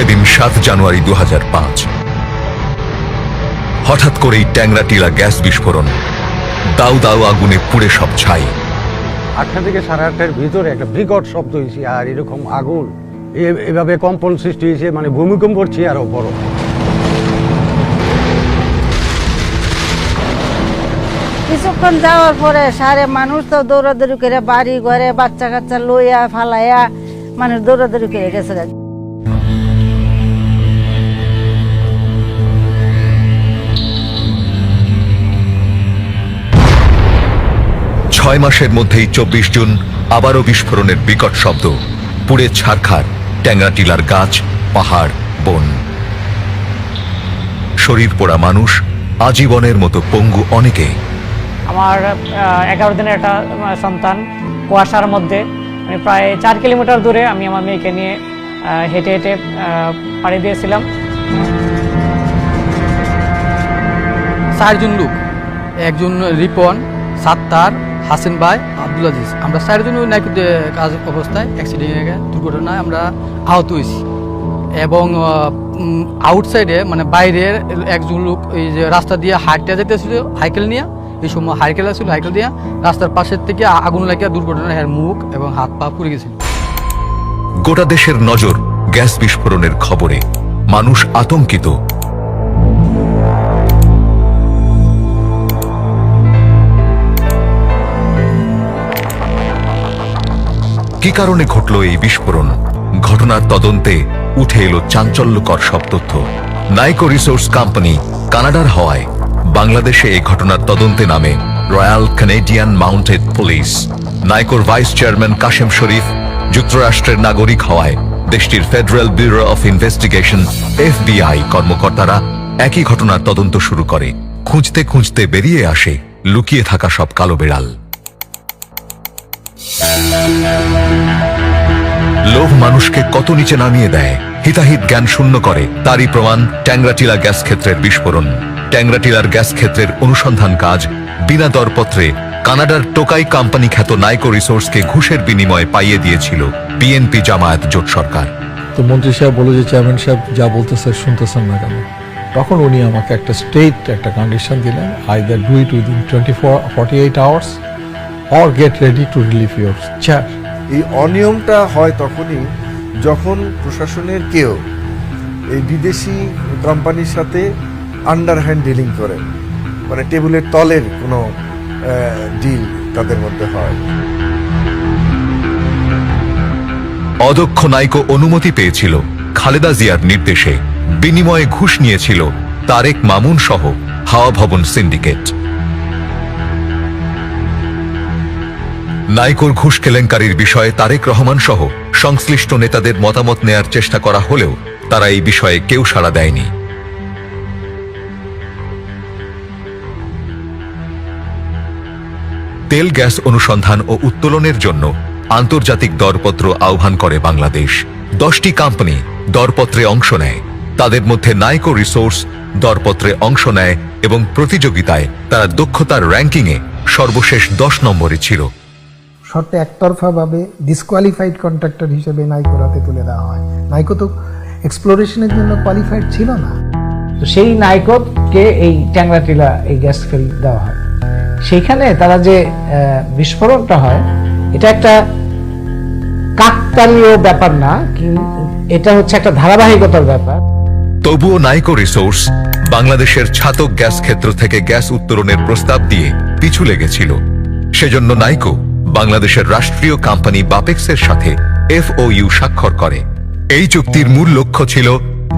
সেদিন 7 জানুয়ারি 2005 হঠাৎ করেই ট্যাংরাটিলা গ্যাস বিস্ফোরণ, দাউ দাউ আগুনে পুড়ে সব ছাই। 8টা থেকে 8:30টার ভিতরে একটা বিকট শব্দ হয়েছে, আর এরকম আগুন এভাবে কম্পন সৃষ্টি হয়েছে, মানে ভূমিকম্প হচ্ছে আরো বড়। কিছুক্ষণ যাওয়ার পরে সারে মানুষ তো দৌড়াদৌড়ি করে বাড়ি ঘরে বাচ্চা কাচ্চা লইয়া ফালাইয়া মানুষ দৌড়াদৌড়ি করে গেছে। 6 মাসের মধ্যেই 24 জুন আবারও বিস্ফোরণের বিকট শব্দ, পুড়ে ছারখার ট্যাংরাটিলার গাছ, পাহাড়, বন। শরীর পোড়া মানুষ, আজীবনের মতো পঙ্গু অনেকে। আমার 11 দিনের একটা সন্তান, কুয়াশার মধ্যে প্রায় 4 কিলোমিটার দূরে আমি আমার মেয়েকে নিয়ে হেঁটে হেঁটে পাড়ি দিয়েছিলাম। 4 জন লোক, একজন রিপন, সাত্তার, হাসিন ভাই, আব্দুল আজিজ, আমরা 4 জন নাইকুতে কাজ অবস্থায় অ্যাক্সিডেন্টে দুর্ঘটনায় আমরা আহত হয়েছি। এবং আউটসাইডে মানে বাইরের একজন লোক এই যে রাস্তা দিয়ে হাঁটতে যেতেছিল সাইকেল নিয়ে, এই সময় সাইকেল আসছিল, সাইকেল দিয়ে রাস্তার পাশের থেকে আগুন লাগিয়ে দুর্ঘটনায় এর মুখ এবং হাত পা পুড়ে গেছিল। গোটা দেশের নজর গ্যাস বিস্ফোরণের খবরে, মানুষ আতঙ্কিত। কি কারণে ঘটল এই বিস্ফোরণ? ঘটনার তদন্তে উঠে এলো চাঞ্চল্যকর সব তথ্য। নাইকো রিসোর্স কোম্পানি কানাডার হওয়ায় বাংলাদেশে এই ঘটনার তদন্তে নামে রয়্যাল কানাডিয়ান মাউন্টেড পুলিশ। নাইকোর ভাইস চেয়ারম্যান কাশেম শরীফ যুক্তরাষ্ট্রের নাগরিক হওয়ায় দেশটির federal bureau of investigation FBI কর্মকর্তারা একই ঘটনার তদন্ত শুরু করে। খুঁজতে খুঁজতে বেরিয়ে আসে লুকিয়ে থাকা সব কালো বিড়াল। লোভ মানুষকে কত নিচে নামিয়ে দেয়, হিতাহিত জ্ঞান শূন্য করে, তারই প্রমাণ ট্যাংরাটিলা গ্যাস ক্ষেত্রের বিস্ফোরণ। ট্যাংরাটিলার গ্যাস ক্ষেত্রের অনুসন্ধান কাজ বিনা দরপত্রে কানাডার টোকাই কোম্পানি খ্যাত নাইকো রিসোর্সকে ঘুষের বিনিময়ে পাইয়ে দিয়েছিল বিএনপি জামায়াত জোট সরকার। তো মন্ত্রী সাহেব বলে যে চেয়ারম্যান সাহেব যা বলতেছে শুনতেছেন না কেন? তখন উনি আমাকে একটা কন্ডিশন দিলেন, either do it within 48 hours or get ready to relieve your chair. এই অনিয়মটা হয় তখনই যখন প্রশাসনের কেউ এই বিদেশি কোম্পানির সাথে আন্ডারহ্যান্ড ডিলিং করে, মানে টেবিলের তলের কোনো ডিল তাদের মধ্যে হয়। অদক্ষ নাইকো অনুমতি পেয়েছিল খালেদা জিয়ার নির্দেশে, বিনিময়ে ঘুষ নিয়েছিল তারেক মামুন সহ হাওয়া ভবন সিন্ডিকেট। নাইকোর ঘুষ কেলেঙ্কারির বিষয়ে তারেক রহমান সহ সংশ্লিষ্ট নেতাদের মতামত নেয়ার চেষ্টা করা হলেও তারা এই বিষয়ে কেউ সাড়া দেয়নি। তেল গ্যাস অনুসন্ধান ও উত্তোলনের জন্য আন্তর্জাতিক দরপত্র আহ্বান করে বাংলাদেশ। 10টি কোম্পানি দরপত্রে অংশ নেয়, তাদের মধ্যে নাইকো রিসোর্স দরপত্রে অংশ নেয় এবং প্রতিযোগিতায় তারা দক্ষতার র্যাঙ্কিংয়ে সর্বশেষ 10 নম্বরে ছিল। শর্তে একতরফাভাবে ডিসকোয়ালিফাইড কন্ট্রাক্টর হিসেবে নাইকোর হাতে তুলে দেওয়া হয়। নাইকো তো এক্সপ্লোরেশনের জন্য কোয়ালিফাইড ছিল না। তো সেই নাইকোকে এই ট্যাংরাটিলা এই গ্যাস ফিল্ড দেওয়া হয়। সেইখানে তারা যে বিস্ফোরণটা হয়, এটা একটা কাকতালীয় ব্যাপার না, এটা হচ্ছে একটা ধারাবাহিকতার ব্যাপার। তবুও নাইকো রিসোর্স বাংলাদেশের ছাতক গ্যাস ক্ষেত্র থেকে গ্যাস উত্তোলনের প্রস্তাব দিয়ে পিছু লেগেছিল। সেজন্য নাইকো বাংলাদেশের রাষ্ট্রীয় কোম্পানি বাপেক্সের সাথে FOU স্বাক্ষর করে। এই চুক্তির মূল লক্ষ্য ছিল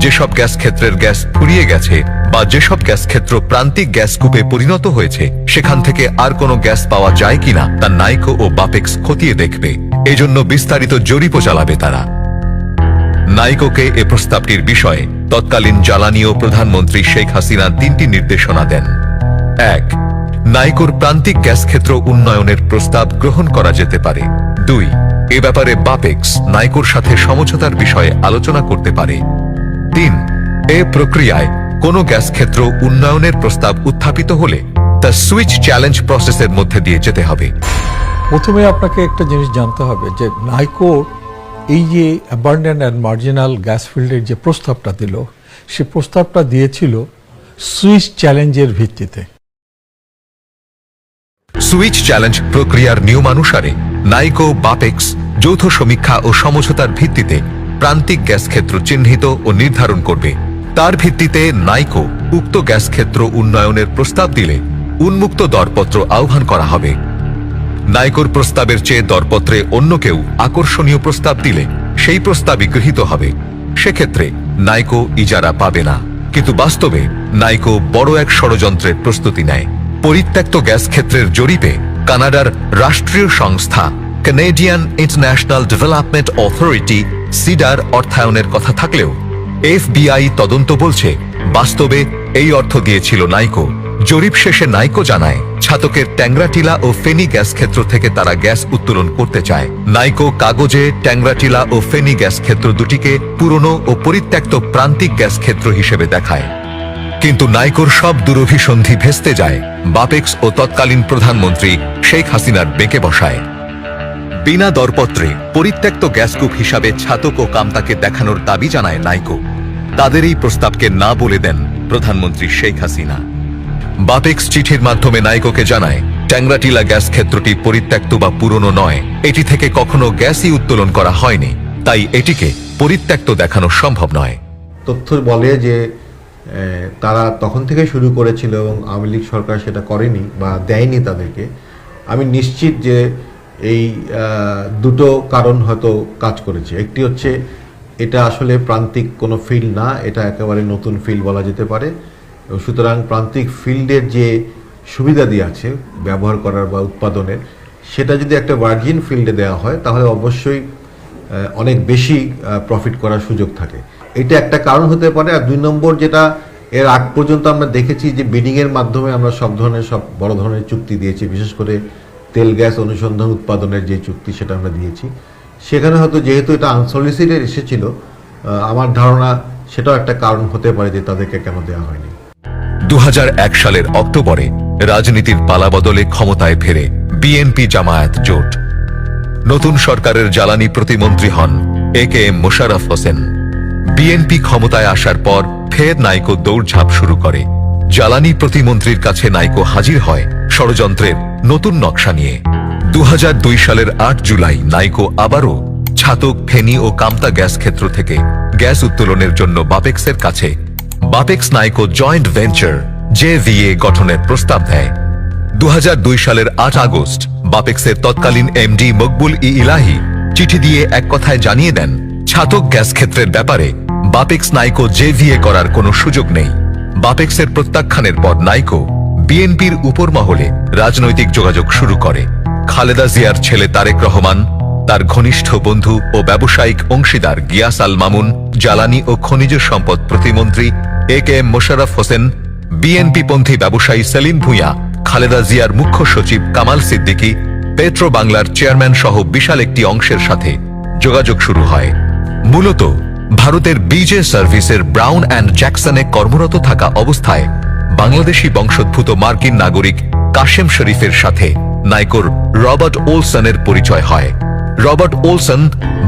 যেসব গ্যাস ক্ষেত্রের গ্যাস ফুরিয়ে গেছে বা যেসব গ্যাস ক্ষেত্র প্রান্তিক গ্যাস কূপে পরিণত হয়েছে সেখান থেকে আর কোনো গ্যাস পাওয়া যায় কিনা তা নাইকো ও বাপেক্স খতিয়ে দেখবে। এজন্য বিস্তারিত জরিপও চালাবে তারা। নাইকোকে এ প্রস্তাবটির বিষয়ে তৎকালীন জ্বালানি ও প্রধানমন্ত্রী শেখ হাসিনা 3টি নির্দেশনা দেন। 1. নাইকোর প্রান্তিক গ্যাস ক্ষেত্র উন্নয়নের প্রস্তাব গ্রহণ করা যেতে পারে। 2. এ ব্যাপারে বাপেক্স নাইকোর সাথে সমঝোতার বিষয়ে আলোচনা করতে পারে। 3. এ প্রক্রিয়ায় কোনো গ্যাস ক্ষেত্র উন্নয়নের প্রস্তাব উত্থাপিত হলে তা সুইচ চ্যালেঞ্জ প্রসেসের মধ্যে দিয়ে যেতে হবে। প্রথমে আপনাকে একটা জিনিস জানতে হবে যে নাইকোর এই যে অ্যাবান্ডেন্ট অ্যান্ড মার্জিনাল গ্যাস ফিল্ডের যে প্রস্তাবটা দিল, সে প্রস্তাবটা দিয়েছিল সুইচ চ্যালেঞ্জের ভিত্তিতে। সুইচ চ্যালেঞ্জ প্রক্রিয়ার নিয়মানুসারে নাইকো বাপেক্স যৌথ সমীক্ষা ও সমঝোতার ভিত্তিতে প্রান্তিক গ্যাস ক্ষেত্র চিহ্নিত ও নির্ধারণ করবে। তার ভিত্তিতে নাইকো উক্ত গ্যাস ক্ষেত্র উন্নয়নের প্রস্তাব দিলে উন্মুক্ত দরপত্র আহ্বান করা হবে। নাইকোর প্রস্তাবের চেয়ে দরপত্রে অন্য কেউ আকর্ষণীয় প্রস্তাব দিলে সেই প্রস্তাবই গৃহীত হবে। সেক্ষেত্রে নাইকো ইজারা পাবে না, কিন্তু বাস্তবে নাইকো বড় এক ষড়যন্ত্রের প্রস্তুতি নেয়। পরিত্যক্ত গ্যাস ক্ষেত্রের জরিপে কানাডার রাষ্ট্রীয় সংস্থা কানাডিয়ান ইন্টারন্যাশনাল ডেভেলপমেন্ট অথরিটি সিডার অর্থায়নের কথা থাকলেও এফবিআই তদন্ত বলছে বাস্তবে এই অর্থ দিয়েছিল নাইকো। জরিপ শেষে নাইকো জানায় ছাতকের ট্যাংরাটিলা ও ফেনী গ্যাস ক্ষেত্র থেকে তারা গ্যাস উত্তোলন করতে চায়। নাইকো কাগজে ট্যাংরাটিলা ও ফেনী গ্যাস ক্ষেত্র দুটিকে পুরনো ও পরিত্যক্ত প্রান্তিক গ্যাস ক্ষেত্র হিসেবে দেখায়। কিন্তু নাইকোর সব দুরভিসন্ধি ভেস্তে যায় বাপেক্স ও তৎকালীন প্রধানমন্ত্রী শেখ হাসিনার বেঁকে বসায়। বিনা দরপত্রে পরিত্যক্ত গ্যাসকূপ হিসাবে ছাতক ও কামতাকে দেখানোর দাবি জানায় নাইকো। তাদের এই প্রস্তাবকে না বলে দেন প্রধানমন্ত্রী শেখ হাসিনা। বাপেক্স চিঠির মাধ্যমে নাইকোকে জানায় ট্যাংরাটিলা গ্যাস ক্ষেত্রটি পরিত্যক্ত বা পুরনো নয়, এটি থেকে কখনো গ্যাসই উত্তোলন করা হয়নি, তাই এটিকে পরিত্যক্ত দেখানো সম্ভব নয়। তথ্য বলে যে তারা তখন থেকে শুরু করেছিল এবং আওয়ামী লীগ সরকার সেটা করেনি বা দেয়নি তাদেরকে। আমি নিশ্চিত যে এই দুটো কারণ হয়তো কাজ করেছে। একটি হচ্ছে এটা আসলে প্রান্তিক কোনো ফিল্ড না, এটা একেবারে নতুন ফিল্ড বলা যেতে পারে। সুতরাং প্রান্তিক ফিল্ডের যে সুবিধাদি আছে ব্যবহার করার বা উৎপাদনের, সেটা যদি একটা ভার্জিন ফিল্ডে দেওয়া হয় তাহলে অবশ্যই অনেক বেশি প্রফিট করার সুযোগ থাকে। এটা একটা কারণ হতে পারে। আর দুই নম্বর, যেটা এর আগ পর্যন্ত আমরা দেখেছি যে বিডিংয়ের মাধ্যমে আমরা সব বড় ধরনের চুক্তি দিয়েছি, বিশেষ করে তেল গ্যাস অনুসন্ধান উৎপাদনের যে চুক্তি সেটা আমরা দিয়েছি। সেখানে হয়তো যেহেতু এটা আনসলিসিটেড এসেছিল, আমার ধারণা সেটাও একটা কারণ হতে পারে যে তাদেরকে কেন দেওয়া হয়নি। 2001 সালের অক্টোবরে রাজনীতির পালাবদলে ক্ষমতায় ফেরে বিএনপি জামায়াত জোট। নতুন সরকারের জ্বালানি প্রতিমন্ত্রী হন AKM মোশাররফ হোসেন। বিএনপি ক্ষমতায় আসার পর ফের নাইকো দৌড়ঝাঁপ শুরু করে। জ্বালানি প্রতিমন্ত্রীর কাছে নাইকো হাজির হয় ষড়যন্ত্রের নতুন নকশা নিয়ে। 2002 সালের 8 জুলাই নাইকো আবারও ছাতক, ফেনী ও কামতা গ্যাস ক্ষেত্র থেকে গ্যাস উত্তোলনের জন্য বাপেক্সের কাছে বাপেক্স নাইকো জয়েন্ট ভেঞ্চার JVA গঠনের প্রস্তাব দেয়। 2002 সালের 8 আগস্ট বাপেক্সের তৎকালীন MD মকবুল ইলাহি চিঠি দিয়ে এক কথায় জানিয়ে দেন ছাতক গ্যাস ক্ষেত্রের ব্যাপারে বাপেক্স নাইকো JVA করার কোনো সুযোগ নেই। বাপেক্সের প্রত্যাখ্যানের পর নাইকো বিএনপির উপর মহলে রাজনৈতিক যোগাযোগ শুরু করে। খালেদা জিয়ার ছেলে তারেক রহমান, তার ঘনিষ্ঠ বন্ধু ও ব্যবসায়িক অংশীদার গিয়াস আল মামুন, জ্বালানি ও খনিজ সম্পদ প্রতিমন্ত্রী AKM মোশাররফ হোসেন, বিএনপিপন্থী ব্যবসায়ী সেলিম ভূঁইয়া, খালেদা জিয়ার মুখ্য সচিব কামাল সিদ্দিকী, পেট্রো বাংলার চেয়ারম্যান সহ বিশাল একটি অংশের সাথে যোগাযোগ শুরু হয়। মূলত ভারতের BJ সার্ভিসের ব্রাউন অ্যান্ড জ্যাকসনে কর্মরত থাকা অবস্থায় বাংলাদেশি বংশোদ্ভূত মার্কিন নাগরিক কাশেম শরীফের সাথে নাইকোর রবার্ট ওলসনের পরিচয় হয়। রবার্ট ওলসন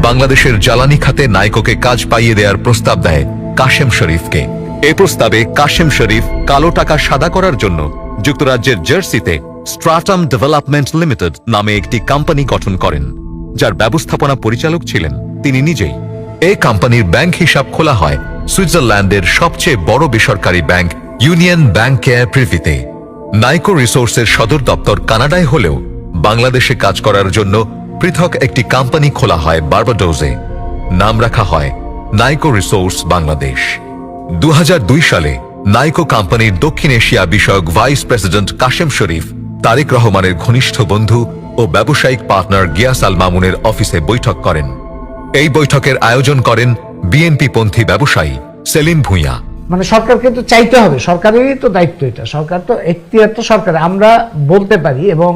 বাংলাদেশের জ্বালানি খাতে নাইকোকে কাজ পাইয়ে দেওয়ার প্রস্তাব দেয় কাশেম শরীফকে। এ প্রস্তাবে কাশেম শরীফ কালো টাকা সাদা করার জন্য যুক্তরাজ্যের জার্সিতে স্ট্রাটাম ডেভেলপমেন্ট লিমিটেড নামে একটি কোম্পানি গঠন করেন, যার ব্যবস্থাপনা পরিচালক ছিলেন তিনি নিজেই। এই কোম্পানির ব্যাংক হিসাব খোলা হয় সুইজারল্যান্ডের সবচেয়ে বড় বেসরকারি ব্যাংক ইউনিয়ন ব্যাংকে প্রিভিতে। নাইকো রিসোর্সের সদর দপ্তর কানাডায় হলেও বাংলাদেশে কাজ করার জন্য পৃথক একটি কোম্পানি খোলা হয় বার্বাডোসে। নাম রাখা হয় নাইকো রিসোর্স বাংলাদেশ। 2002 সালে নাইকো কোম্পানির দক্ষিণ এশিয়া বিষয়ক ভাইস প্রেসিডেন্ট কাশেম শরীফ তারেক রহমানের ঘনিষ্ঠ বন্ধু ও ব্যবসায়িক পার্টনার গিয়াস আল মামুনের অফিসে বৈঠক করেন। এই বৈঠকের আয়োজন করেন বিএনপিপন্থী ব্যবসায়ী সেলিম ভূঁইয়া। মানে সরকারকে তো চাইতে হবে, সরকারেরই তো দায়িত্ব এটা। সরকার তো এখতিয়ার তো সরকার, আমরা বলতে পারি এবং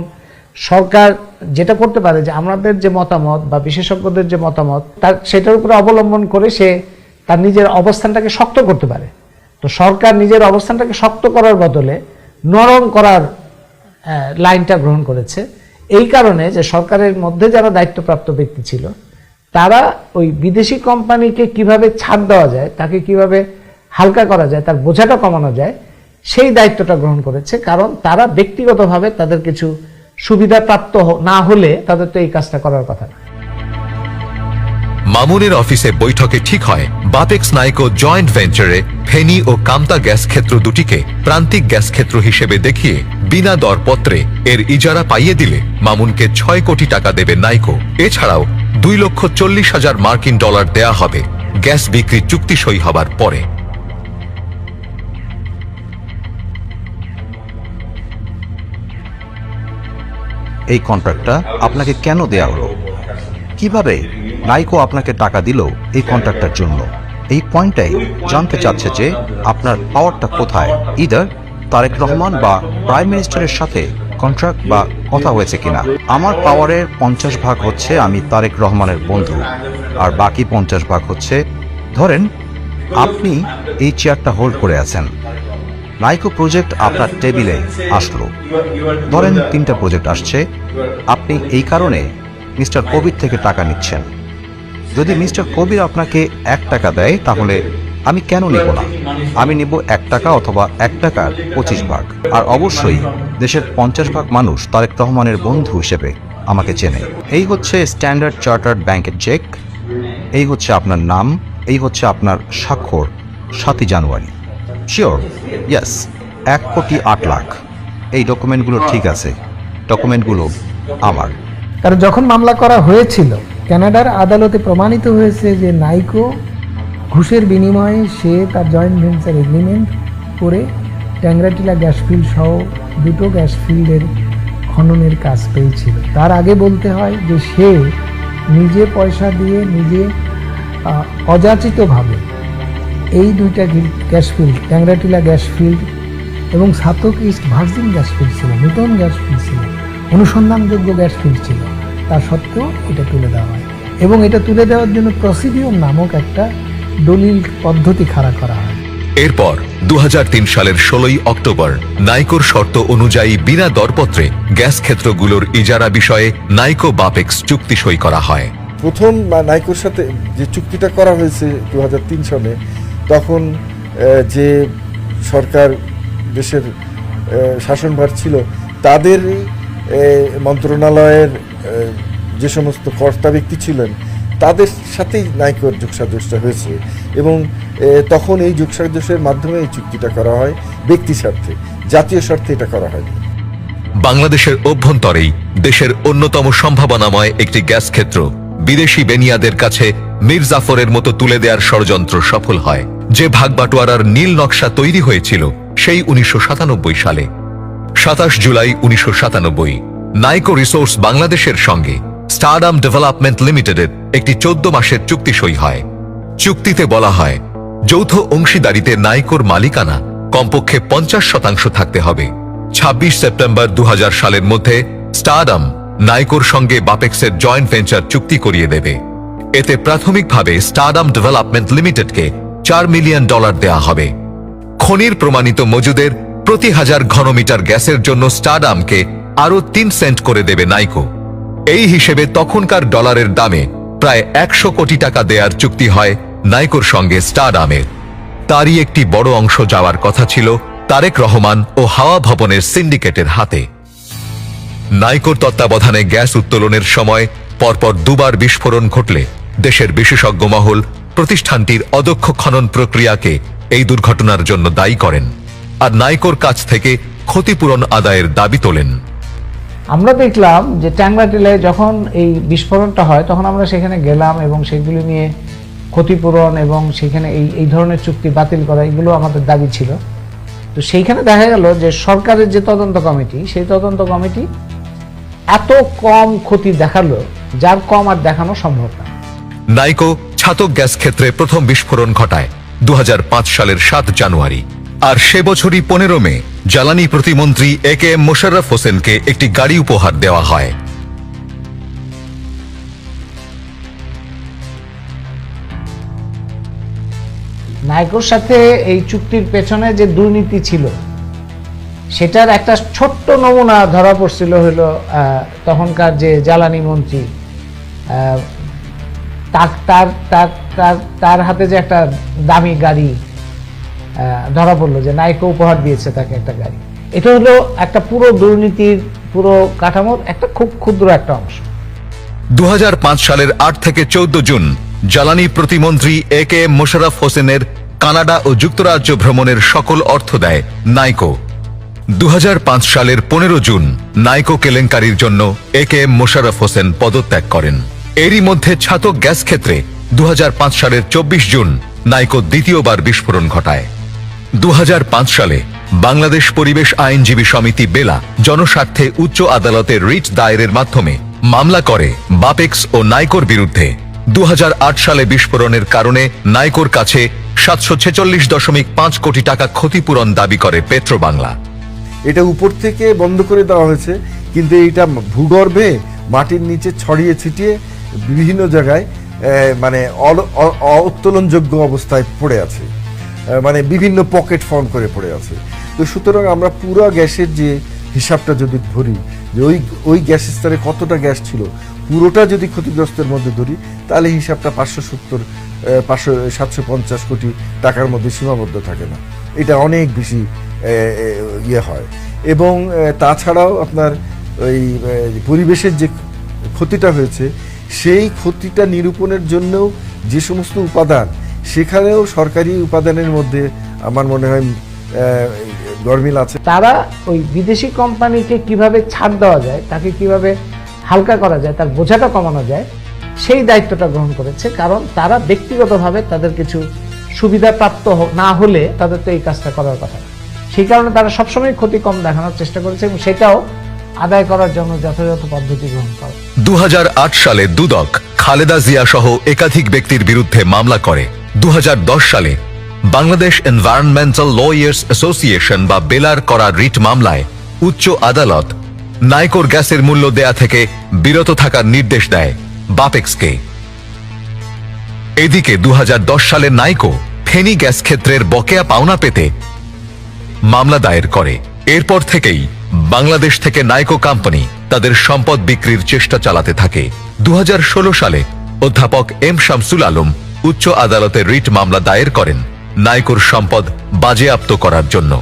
সরকার যেটা করতে পারে যে আমাদের যে মতামত বা বিশেষজ্ঞদের যে মতামত তার সেটার উপরে অবলম্বন করে সে তার নিজের অবস্থানটাকে শক্ত করতে পারে। তো সরকার নিজের অবস্থানটাকে শক্ত করার বদলে নরম করার লাইনটা গ্রহণ করেছে। এই কারণে যে সরকারের মধ্যে যারা দায়িত্বপ্রাপ্ত ব্যক্তি ছিল তারা ওই বিদেশি কোম্পানিকে কিভাবে ছাড় দেওয়া যায়, তাকে কিভাবে হালকা করা যায়, তার বোঝাটা কমানো যায়, সেই দায়িত্বটা গ্রহণ করেছে। কারণ তারা ব্যক্তিগতভাবে তাদের কিছু সুবিধা প্রাপ্ত না হলে তাদের তো এই কাজটা করার কথা না। মামুনের অফিসে বৈঠকে ঠিক হয় বাপেক্স নাইকো জয়েন্ট ভেঞ্চারে ফেনী ও কামতা গ্যাস ক্ষেত্র দুটিকে প্রান্তিক গ্যাস ক্ষেত্র হিসেবে দেখিয়ে বিনা দরপত্রে এর ইজারা পাইয়ে দিলে মামুনকে 6 কোটি টাকা দেবে নাইকো। এছাড়াও 2,40,000 মার্কিন ডলার দেয়া হবে গ্যাস বিক্রি চুক্তি সই হবার পরে। এই কন্ট্রাক্টটা আপনাকে কেন দেয়া হলো? কিভাবে নাইকো আপনাকে টাকা দিল এই কন্ট্রাক্টটার জন্য? এই পয়েন্টটাই জানতে চাচ্ছে যে আপনার পাওয়ারটা কোথায়। ইদার তারেক রহমান বা প্রাইম মিনিস্টারের সাথে কন্ট্রাক্ট বা কথা হয়েছে কিনা। আমার পাওয়ারের 50 ভাগ হচ্ছে আমি তারেক রহমানের বন্ধু, আর বাকি 50 ভাগ হচ্ছে, ধরেন আপনি এই চেয়ারটা হোল্ড করে আছেন, নাইকো প্রজেক্ট আপনার টেবিলে আসলো, ধরেন 3টা প্রজেক্ট আসছে, আপনি এই কারণে মিস্টার কবির থেকে টাকা নিচ্ছেন। যদি মিস্টার কবির আপনাকে 1 টাকা দেয় তাহলে আমি কেন নেব না? আমি নেব 1 টাকা অথবা 1 টাকার 25 ভাগ। আর অবশ্যই দেশের 50 ভাগ মানুষ তারেক রহমানের বন্ধু হিসেবে আমাকে চেনে। এই হচ্ছে স্ট্যান্ডার্ড চার্টার্ড ব্যাংকের চেক, এই হচ্ছে আপনার নাম, এই হচ্ছে আপনার স্বাক্ষর 7 জানুয়ারি। শিওর? ইয়েস, 1,08,00,000। এই ডকুমেন্টগুলো ঠিক আছে, ডকুমেন্টগুলো আমার। কারণ যখন মামলা করা হয়েছিল কানাডার আদালতে প্রমাণিত হয়েছে যে নাইকো ঘুষের বিনিময়ে সে তার জয়েন্ট ভেঞ্চার এগ্রিমেন্ট করে ট্যাংরাটিলা গ্যাস ফিল্ড সহ 2টো গ্যাস ফিল্ডের খননের কাজ পেয়েছিল। তার আগে বলতে হয় যে সে নিজে পয়সা দিয়ে নিজে অযাচিতভাবে এই 2টা gas field, Tengratila gas field এবং সাতক ইস্ট ভার্জিন গ্যাস ফিল্ড ছিল, নতুন গ্যাস ফিল্ড ছিল, অনুসন্ধানযোগ্য গ্যাস ফিল্ড ছিল, তা সত্ত্বেও এটা তুলে দেওয়া হয় এবং এটা তুলে দেওয়ার জন্য প্রসিডিওর নামক একটা দলিল পদ্ধতি খাড়া করা হয়। এরপর 2003 সালের 16 অক্টোবর নাইকোর শর্ত অনুযায়ী বিনা দরপত্রে গ্যাস ক্ষেত্রগুলোর ইজারা বিষয়ে নাইকো বাপেক্স চুক্তি সই করা হয়। প্রথম নাইকোর সাথে যে চুক্তিটা করা হয়েছে 2003 সালে, তখন যে সরকার দেশের শাসনভার ছিল তাদের মন্ত্রণালয়ের যে সমস্ত কর্তা ব্যক্তি ছিলেন তাদের সাথেই নাইকোর যোগসাজশটা হয়েছে এবং তখন এই যোগসাজশের মাধ্যমে এই চুক্তিটা করা হয় ব্যক্তি স্বার্থে, জাতীয় স্বার্থে এটা করা হয়নি। বাংলাদেশের অভ্যন্তরেই দেশের অন্যতম সম্ভাবনাময় একটি গ্যাস ক্ষেত্র বিদেশি বেনিয়াদের কাছে মীর জাফরের মতো তুলে দেওয়ার ষড়যন্ত্র সফল হয়। যে ভাগবাটোয়ারার নীল নকশা তৈরি হয়েছিল সেই 1997 সালে। 27 জুলাই 1997 নাইকো রিসোর্স বাংলাদেশের সঙ্গে স্টারডাম ডেভেলপমেন্ট লিমিটেডের একটি 14 মাসের চুক্তি সই হয়। চুক্তিতে বলা হয় যৌথ অংশীদারিতে নাইকোর মালিকানা কমপক্ষে 50% থাকতে হবে। 26 সেপ্টেম্বর 2000 সালের মধ্যে স্টারডাম নাইকোর সঙ্গে বাপেক্সের জয়েন্ট ভেঞ্চার চুক্তি করিয়ে দেবে। এতে প্রাথমিকভাবে স্টারডাম ডেভেলপমেন্ট লিমিটেডকে $4 মিলিয়ন দেয়া হবে। খনির প্রমাণিত মজুদের প্রতি 1000 ঘনমিটার গ্যাসের জন্য স্টারডামকে আরো 3 সেন্ট করে দেবে নাইকো। এই হিসেবে তখনকার ডলারের দামে প্রায় 100 কোটি টাকা দেয়ার চুক্তি হয় নাইকোর সঙ্গে স্টারডামের। তারই একটি বড় অংশ যাওয়ার কথা ছিল তারেক রহমান ও হাওয়া ভবনের সিন্ডিকেটের হাতে। নাইকোর তত্ত্বাবধানে গ্যাস উত্তোলনের সময় পরপর 2বার বিস্ফোরণ ঘটলে দেশের বিশেষজ্ঞ মহল প্রতিষ্ঠানটির অদক্ষ খনন প্রক্রিয়াকে এই দুর্ঘটনার জন্য দায়ী করেন আর নাইকোর কাছ থেকে ক্ষতিপূরণ আদায়ের দাবি তোলেন। আমরা দেখলাম যে ট্যাংরাটিলায় যখন এই বিস্ফোরণটা হয় তখন আমরা সেখানে গেলাম এবং সেগুলি নিয়ে ক্ষতিপূরণ এবং সেখানে এই ধরনের চুক্তি বাতিল করা, এগুলো আমাদের দাবি ছিল। তো সেইখানে দেখা গেল যে সরকারের যে তদন্ত কমিটি, সেই তদন্ত কমিটি এত কম ক্ষতি দেখালো যার কম আর দেখানো সম্ভব না। নাইকো ছাতক গ্যাস ক্ষেত্রে প্রথম বিস্ফোরণ ঘটায় 2005 সালের 7 জানুয়ারি, আর সে বছরই 15 মে জ্বালানি প্রতিমন্ত্রী AKM মোশাররফ হোসেনকে একটি গাড়ি উপহার দেওয়া হয়। নাইকোর সাথে এই চুক্তির পেছনে যে দুর্নীতি ছিল সেটার একটা ছোট্ট নমুনা ধরা পড়ছিল হলো তখনকার যে জ্বালানি মন্ত্রী, তার হাতে যে একটা দামি গাড়ি ধরা পড়লো, যে নাইকো উপহার দিয়েছে তাকে একটা গাড়ি, এটা হলো একটা পুরো দুর্নীতির পুরো কাঠামোর একটা খুব ক্ষুদ্র একটা অংশ। 2005 সালের 8 থেকে 14 জুন জ্বালানি প্রতিমন্ত্রী AKM মোশাররফ হোসেনের কানাডা ও যুক্তরাজ্য ভ্রমণের সকল অর্থ দেয় নাইকো। 2005 সালের 15 জুন নাইকো কেলেঙ্কারির জন্য AKM মোশাররফ হোসেন পদত্যাগ করেন। এরই মধ্যে ছাতক গ্যাস ক্ষেত্রে 2005 সালের 24 জুন নাইকো দ্বিতীয়বার বিস্ফোরণ ঘটায়। 2005 সালে বাংলাদেশ পরিবেশ আইনজীবী সমিতি বেলা জনস্বার্থে উচ্চ আদালতে রিট দায়েরের মাধ্যমে মামলা করে বাপেক্স ও নাইকোর বিরুদ্ধে। 2008 সালে বিস্ফোরণের কারণে নাইকোর কাছে 746.5 কোটি টাকা ক্ষতিপূরণ দাবি করে পেট্রোবাংলা। এটা উপর থেকে বন্ধ করে দেওয়া হয়েছে, কিন্তু এটা ভূগর্ভে মাটির নিচে ছড়িয়ে ছিটিয়ে বিভিন্ন জায়গায় মানে অউত্তোলনযোগ্য অবস্থায় পড়ে আছে, মানে বিভিন্ন পকেট ফর্ম করে পড়ে আছে। তো সুতরাং আমরা পুরো গ্যাসের যে হিসাবটা যদি ধরি, যে ওই গ্যাস স্তরে কতটা গ্যাস ছিল, পুরোটা যদি ক্ষতিগ্রস্তের মধ্যে ধরি, তাহলে হিসাবটা 750 কোটি টাকার মধ্যে সীমাবদ্ধ থাকে না, এটা অনেক বেশি ইয়ে হয়। এবং তাছাড়াও আপনার ওই পরিবেশের যে ক্ষতিটা হয়েছে, সেই ক্ষতিটা নিরূপণের জন্যও যে সমস্ত উপাদান, সেখানেও সরকারি উপাদানের মধ্যে আমার মনে হয় গরমিল আছে। তারা ওই বিদেশি কোম্পানিকে কিভাবে ছাড় দেওয়া যায়, তাকে কিভাবে হালকা করা যায়, তার বোঝাটা কমানো যায়, সেই দায়িত্বটা গ্রহণ করেছে। কারণ তারা ব্যক্তিগতভাবে তাদের কিছু সুবিধা প্রাপ্ত না হলে তাদের তো এই কাজটা করার কথা না। সেই কারণে তারা সবসময় ক্ষতি কম দেখানোর চেষ্টা করেছে এবং সেটাও আদায় করার জন্য যথাযথ পদ্ধতি গ্রহণ করে। 2008 সালে দুদক খালেদা জিয়া সহ একাধিক ব্যক্তির বিরুদ্ধে মামলা করে। 2010 সালে বাংলাদেশ এনভায়রনমেন্টাল লয়ার্স অ্যাসোসিয়েশন বা বেলার করা রিট মামলায় উচ্চ আদালত নাইকোর গ্যাসের মূল্য দেয়া থেকে বিরত থাকার নির্দেশ দেয় বাপেক্সকে। এদিকে 2010 সালে নাইকো ফেনী গ্যাস ক্ষেত্রের বকেয়া পাওনা পেতে মামলা দায়ের করে। এরপর থেকেই বাংলাদেশ থেকে নাইকো কোম্পানি তাদের সম্পদ বিক্রির চেষ্টা চালাতে থাকে। 2016 সালে অধ্যাপক এম শামসুল আলম উচ্চ আদালতে রিট মামলা দায়ের করেন নাইকোর সম্পদ বাজেয়াপ্ত করার জন্য।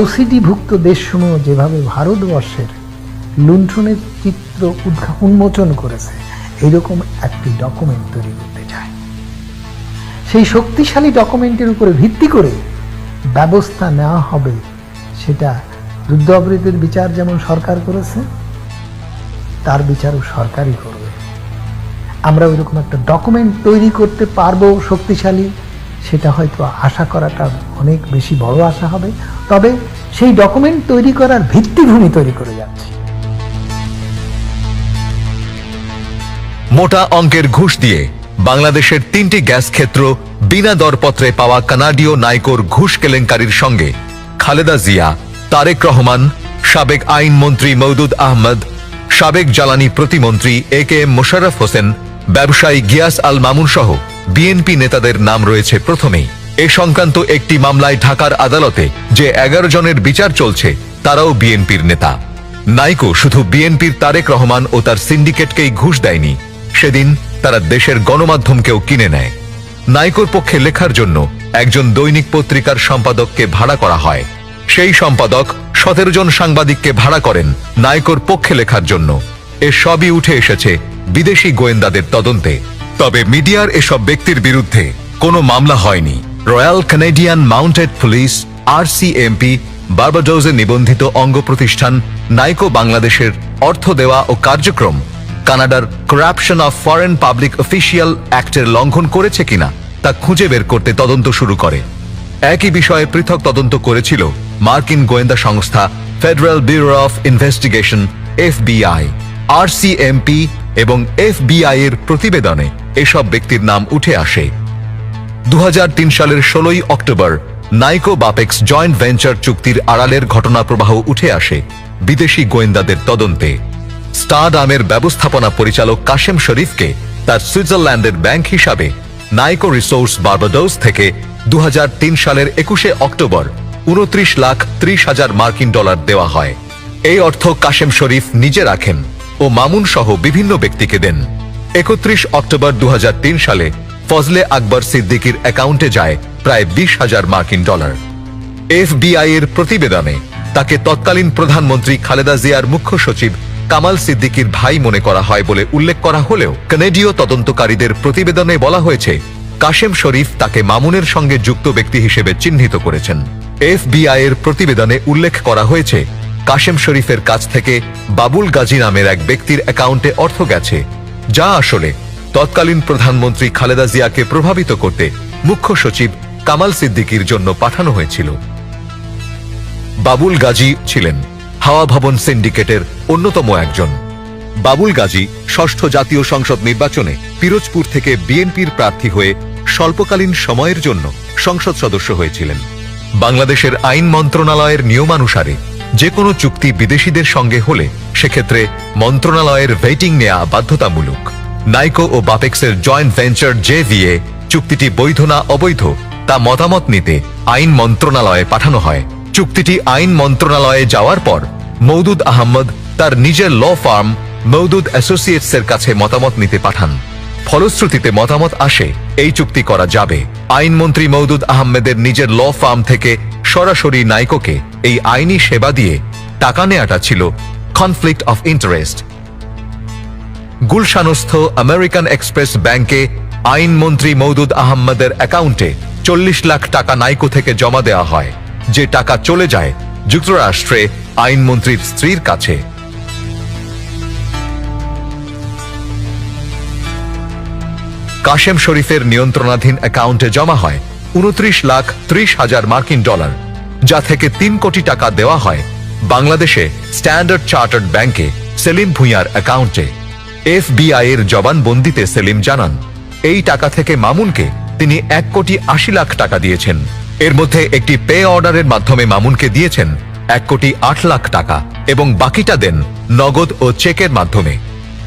ওসিডি-ভুক্ত দেশসমূহ যেভাবে ভারতবর্ষের লুণ্ঠনের চিত্র উন্মোচন করেছে, এরকম একটি ডকুমেন্ট তৈরি করতে চায়। সেই শক্তিশালী ডকুমেন্টের উপরে ভিত্তি করে ব্যবস্থা নেওয়া হবে, সেটা যুদ্ধ অপরাধীদের বিচার যেমন সরকার করেছে, তার বিচারও সরকারই করবে। আমরা ওইরকম একটা ডকুমেন্ট তৈরি করতে পারবো শক্তিশালী, সেটা হয়তো আশা করাটা অনেক বেশি বড় আশা হবে। তবে সেই ডকুমেন্ট তৈরি করার ভিত্তিভূমি তৈরি করে যাচ্ছে। মোটা অঙ্কের ঘুষ দিয়ে বাংলাদেশের 3টি গ্যাস ক্ষেত্র বিনা দরপত্রে পাওয়া কানাডীয় নাইকোর ঘুষ কেলেঙ্কারির সঙ্গে খালেদা জিয়া, তারেক রহমান, সাবেক আইনমন্ত্রী মওদুদ আহমদ, সাবেক জ্বালানি প্রতিমন্ত্রী AKM মোশাররফ হোসেন, ব্যবসায়ী গিয়াস আল মামুন সহ বিএনপি নেতাদের নাম রয়েছে প্রথমেই। এ সংক্রান্ত একটি মামলায় ঢাকার আদালতে যে 11 জনের বিচার চলছে, তারাও বিএনপির নেতা। নাইকো শুধু বিএনপির তারেক রহমান ও তার সিন্ডিকেটকেই ঘুষ দেয়নি, সেদিন তারা দেশের গণমাধ্যমকেও কিনে নেয়। নাইকোর পক্ষে লেখার জন্য একজন দৈনিক পত্রিকার সম্পাদককে ভাড়া করা হয়। সেই সম্পাদক 17 জন সাংবাদিককে ভাড়া করেন নাইকোর পক্ষে লেখার জন্য। এ সবই উঠে এসেছে বিদেশি গোয়েন্দাদের তদন্তে। তবে মিডিয়ার এসব ব্যক্তির বিরুদ্ধে কোনো মামলা হয়নি। Royal Canadian Mounted police RCMP বার্বাডোজে নিবন্ধিত অঙ্গ প্রতিষ্ঠান নাইকো বাংলাদেশের অর্থ দেওয়া ও কার্যক্রম কানাডার corruption of foreign public official অ্যাক্টের লঙ্ঘন করেছে কিনা তা খুঁজে বের করতে তদন্ত শুরু করে। একই বিষয়ে পৃথক তদন্ত করেছিল মার্কিন গোয়েন্দা সংস্থা federal bureau of investigation FBI। RCMP এবং FBI এর প্রতিবেদনে এসব ব্যক্তির নাম উঠে আসে। 2003 সালের 16 অক্টোবর নাইকো বাপেক্স জয়েন্ট ভেঞ্চার চুক্তির আড়ালের ঘটনা প্রবাহ উঠে আসে বিদেশি গোয়েন্দাদের তদন্তে। স্টারডামের ব্যবস্থাপনা পরিচালক কাশেম শরীফকে তার সুইজারল্যান্ডের ব্যাংক হিসাবে নাইকো রিসোর্স বার্বাডোস থেকে 2003 সালের 21 অক্টোবর 29,30,000 মার্কিন ডলার দেওয়া হয়। এই অর্থ কাশেম শরীফ নিজে রাখেন ও মামুন সহ বিভিন্ন ব্যক্তিকে দেন। 31 অক্টোবর 2003 সালে ফজলে আকবর সিদ্দিকীর অ্যাকাউন্টে যায় প্রায় 20,000 মার্কিন ডলার। FBI এর প্রতিবেদনে তাকে তৎকালীন প্রধানমন্ত্রী খালেদা জিয়ার মুখ্য সচিব কামাল সিদ্দিকীর ভাই মনে করা হয় বলে উল্লেখ করা হলেও কানাডীয় তদন্তকারীদের প্রতিবেদনে বলা হয়েছে কাশেম শরীফ তাকে মামুনের সঙ্গে যুক্ত ব্যক্তি হিসেবে চিহ্নিত করেছেন। FBI এর প্রতিবেদনে উল্লেখ করা হয়েছে কাশেম শরীফের কাছ থেকে বাবুল গাজী নামের এক ব্যক্তির অ্যাকাউন্টে অর্থ গেছে, যা আসলে তৎকালীন প্রধানমন্ত্রী খালেদা জিয়াকে প্রভাবিত করতে মুখ্য সচিব কামাল সিদ্দিকীর জন্য পাঠানো হয়েছিল। বাবুল গাজী ছিলেন হাওয়া ভবন সিন্ডিকেটের অন্যতম একজন। বাবুল গাজী ষষ্ঠ জাতীয় সংসদ নির্বাচনে পিরোজপুর থেকে বিএনপির প্রার্থী হয়ে স্বল্পকালীন সময়ের জন্য সংসদ সদস্য হয়েছিলেন। বাংলাদেশের আইন মন্ত্রণালয়ের নিয়মানুসারে যে কোনো চুক্তি বিদেশিদের সঙ্গে হলে সেক্ষেত্রে মন্ত্রণালয়ের ভেটিং নেওয়া বাধ্যতামূলক। নাইকো ও বাপেক্সের জয়েন্ট ভেঞ্চার JVA চুক্তিটি বৈধ না অবৈধ তা মতামত নিতে আইন মন্ত্রণালয়ে পাঠানো হয়। চুক্তিটি আইন মন্ত্রণালয়ে যাওয়ার পর মওদুদ আহমদ তার নিজের ল ফার্ম মওদুদ অ্যাসোসিয়েটসের কাছে মতামত নিতে পাঠান। ফলশ্রুতিতে মতামত আসে এই চুক্তি করা যাবে। আইনমন্ত্রী মওদুদ আহমেদের নিজের ল ফার্ম থেকে সরাসরি নাইকোকে এই আইনি সেবা দিয়ে টাকা নেওয়াটা ছিল কনফ্লিক্ট অফ ইন্টারেস্ট। গুলশানস্থ আমেরিকান এক্সপ্রেস ব্যাংকে আইনমন্ত্রী মওদুদ আহমেদের অ্যাকাউন্টে 40 লাখ টাকা নাইকো থেকে জমা দেওয়া হয়, যে টাকা চলে যায় যুক্তরাষ্ট্রে আইনমন্ত্রীর স্ত্রীর কাছে। কাশেম শরীফের নিয়ন্ত্রণাধীন অ্যাকাউন্টে জমা হয় 29,30,000 মার্কিন ডলার, যা থেকে 3 কোটি টাকা দেওয়া হয় বাংলাদেশে স্ট্যান্ডার্ড চার্টার্ড ব্যাংকে সেলিম ভুঁইয়ার অ্যাকাউন্টে। FBI এর জবানবন্দিতে সেলিম জানান এই টাকা থেকে মামুনকে তিনি 1,80,00,000 টাকা দিয়েছেন। এর মধ্যে একটি পে অর্ডারের মাধ্যমে মামুনকে দিয়েছেন 1,08,00,000 টাকা এবং বাকিটা দেন নগদ ও চেকের মাধ্যমে।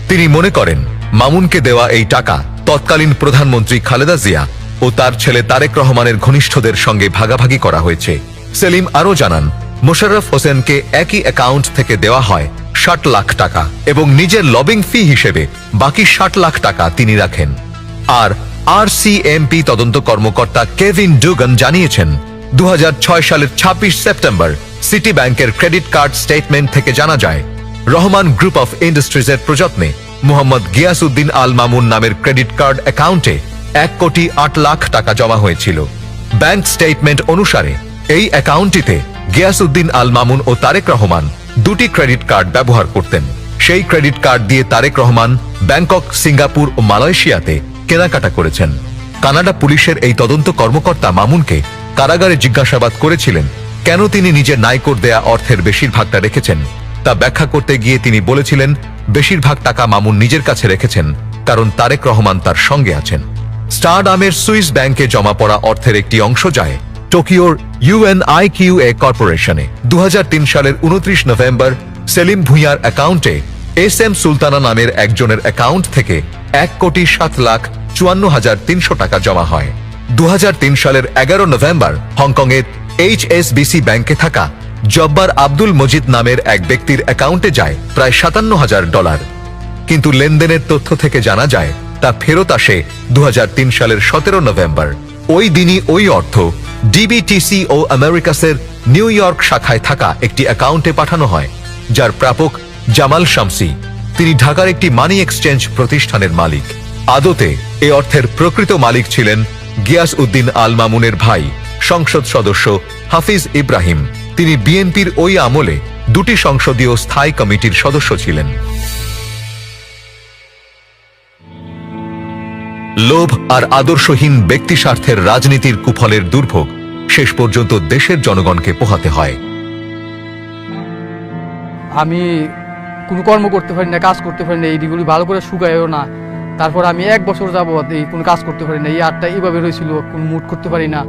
তিনি মনে করেন মামুনকে দেওয়া এই টাকা তৎকালীন প্রধানমন্ত্রী খালেদা জিয়া ও তার ছেলে তারেক রহমানের ঘনিষ্ঠদের সঙ্গে ভাগাভাগি করা হয়েছে। সেলিম আরও জানান মোশাররফ হোসেনকে একই অ্যাকাউন্ট থেকে দেওয়া হয় 60 লাখ টাকা এবং নিজের লবিং ফি হিসেবে বাকি 60 লাখ টাকা তিনি রাখেন। আর RCMP তদন্ত কর্মকর্তা কেভিন ডুগান জানিয়েছেন 2006 সালের 26 সেপ্টেম্বর সিটি ব্যাংকের ক্রেডিট কার্ড স্টেটমেন্ট থেকে জানা যায় রহমান গ্রুপ অফ ইন্ডাস্ট্রিজের প্রযত্নে মোহাম্মদ গিয়াসউদ্দিন আল মামুন নামের ক্রেডিট কার্ড অ্যাকাউন্টে 1,08,00,000 টাকা জমা হয়েছিল। ব্যাংক স্টেটমেন্ট অনুসারে এই অ্যাকাউন্টটিতে গিয়াসউদ্দিন আল মামুন ও তারেক রহমান দুটি ক্রেডিট কার্ড ব্যবহার করতেন। সেই ক্রেডিট কার্ড দিয়ে তারেক রহমান ব্যাংকক, সিঙ্গাপুর ও মালয়েশিয়াতে কেনাকাটা করেছেন। কানাডা পুলিশের এই তদন্ত কর্মকর্তা মামুনকে কারাগারে জিজ্ঞাসাবাদ করেছিলেন কেন তিনি নিজের নাইকোর দেয়া অর্থের বেশিরভাগটা রেখেছেন। তা ব্যাখ্যা করতে গিয়ে তিনি বলেছিলেন বেশিরভাগ টাকা মামুন নিজের কাছে রেখেছেন কারণ তারেক রহমান তার সঙ্গে আছেন। স্টারডামের সুইস ব্যাংকে জমা পড়া অর্থের একটি অংশ যায় টোকিওর UNIQA কর্পোরেশনে। 2003 সালের 29 নভেম্বর সেলিম ভুঁইয়ার অ্যাকাউন্টে SM সুলতানা নামের একজনের অ্যাকাউন্ট থেকে 1,07,54,300 টাকা জমা হয়। 2003 সালের 11 নভেম্বর হংকংয়ের HSBC ব্যাংকে থাকা জব্বার আব্দুল মজিদ নামের এক ব্যক্তির অ্যাকাউন্টে যায় প্রায় $57,000, কিন্তু লেনদেনের তথ্য থেকে জানা যায় তা ফেরত আসে 2003 সালের 17 নভেম্বর। ওই দিনই ওই অর্থ DBTC ও আমেরিকাসের নিউ ইয়র্ক শাখায় থাকা একটি অ্যাকাউন্টে পাঠানো হয়, যার প্রাপক জামাল শামসি। তিনি ঢাকার একটি মানি এক্সচেঞ্জ প্রতিষ্ঠানের মালিক। আদতে এ অর্থের প্রকৃত মালিক ছিলেন গিয়াসউদ্দিন আল মামুনের ভাই সংসদ সদস্য হাফিজ ইব্রাহিম। তিনি বিএনপির ওই আমলে দুটি সংসদীয় স্থায়ী কমিটির সদস্য ছিলেন। লোভ আর আদর্শহীন ব্যক্তি স্বার্থের রাজনীতির কুফলের দুর্ভোগ শেষ পর্যন্ত দেশের জনগণকে পোহাতে হয়। আমি কোনো কর্ম করতে পারি না, কাজ করতে পারি না, এইগুলি ভালো করে শুকায়ও না। তারপর আমি 1 বছর যাবৎ এই কোনো কাজ করতে পারি না। এই আটটা এইভাবে রয়েছিল, কোনো মুড করতে পারি না,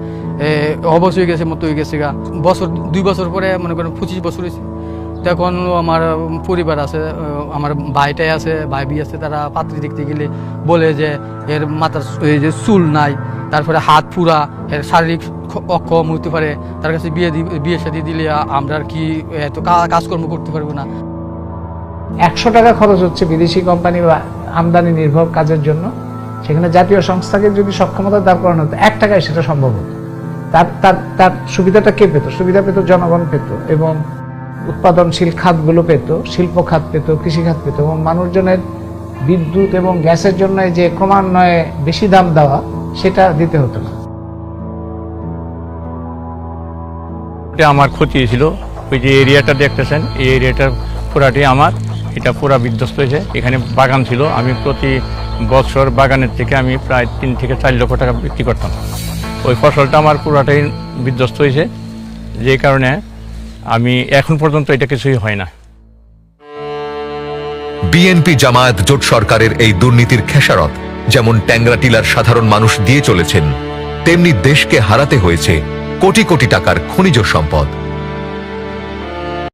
অবশ হয়ে গেছে, মতো হয়ে গেছে গা। 2 বছর পরে মনে করেন 25 বছর হয়েছে। তখন আমার পরিবার আছে, আমার ভাইটাই আছে, ভাই বি আছে, তারা পাত্রী দেখতে গেলে বলে যে এর মাথার এই যে চুল নাই, তারপরে হাত পুরা, এর শারীরিক অক্ষম হতে পারে, তার কাছে বিয়ে শাদী দিলে আমরা আর কি এত কাজকর্ম করতে পারবো না। 100 টাকা খরচ হচ্ছে বিদেশি কোম্পানি বা আমদানি নির্ভর কাজের জন্য, সেখানে জাতীয় সংস্থাকে যদি সক্ষমতা দাঁড় করানো হতো 1 টাকায় সেটা সম্ভব হতো। তার সুবিধাটা কে পেত? সুবিধা পেত জনগণ পেত, এবং উৎপাদনশীল খাতগুলো পেত, শিল্প খাত পেত, কৃষি খাত পেত, এবং মানুষজনের বিদ্যুৎ এবং গ্যাসের জন্য যে ক্রমান্বয়ে বেশি দাম দেওয়া সেটা দিতে হতো না। আমার ক্ষতি হয়েছিল, ওই যে এরিয়াটা দেখতেছেন এই এরিয়াটা পুরাটি আমার, এটা পুরা বিধ্বস্ত হয়েছে। এখানে বাগান ছিল, আমি প্রতি বছর বাগানের থেকে আমি প্রায় 3 থেকে 4 লক্ষ টাকা বিক্রি করতাম। ওই ফসলটা আমার পুরাটাই বিধ্বস্ত হয়েছে, যে কারণে আমি এখন পর্যন্ত এটা কিছুই হয় না। বিএনপি জামায়াত জোট সরকারের এই দুর্নীতির খেসারত যেমন ট্যাংরা টিলার সাধারণ মানুষ দিয়ে চলেছেন, তেমনি দেশকে হারাতে হয়েছে কোটি কোটি টাকার খনিজ সম্পদ।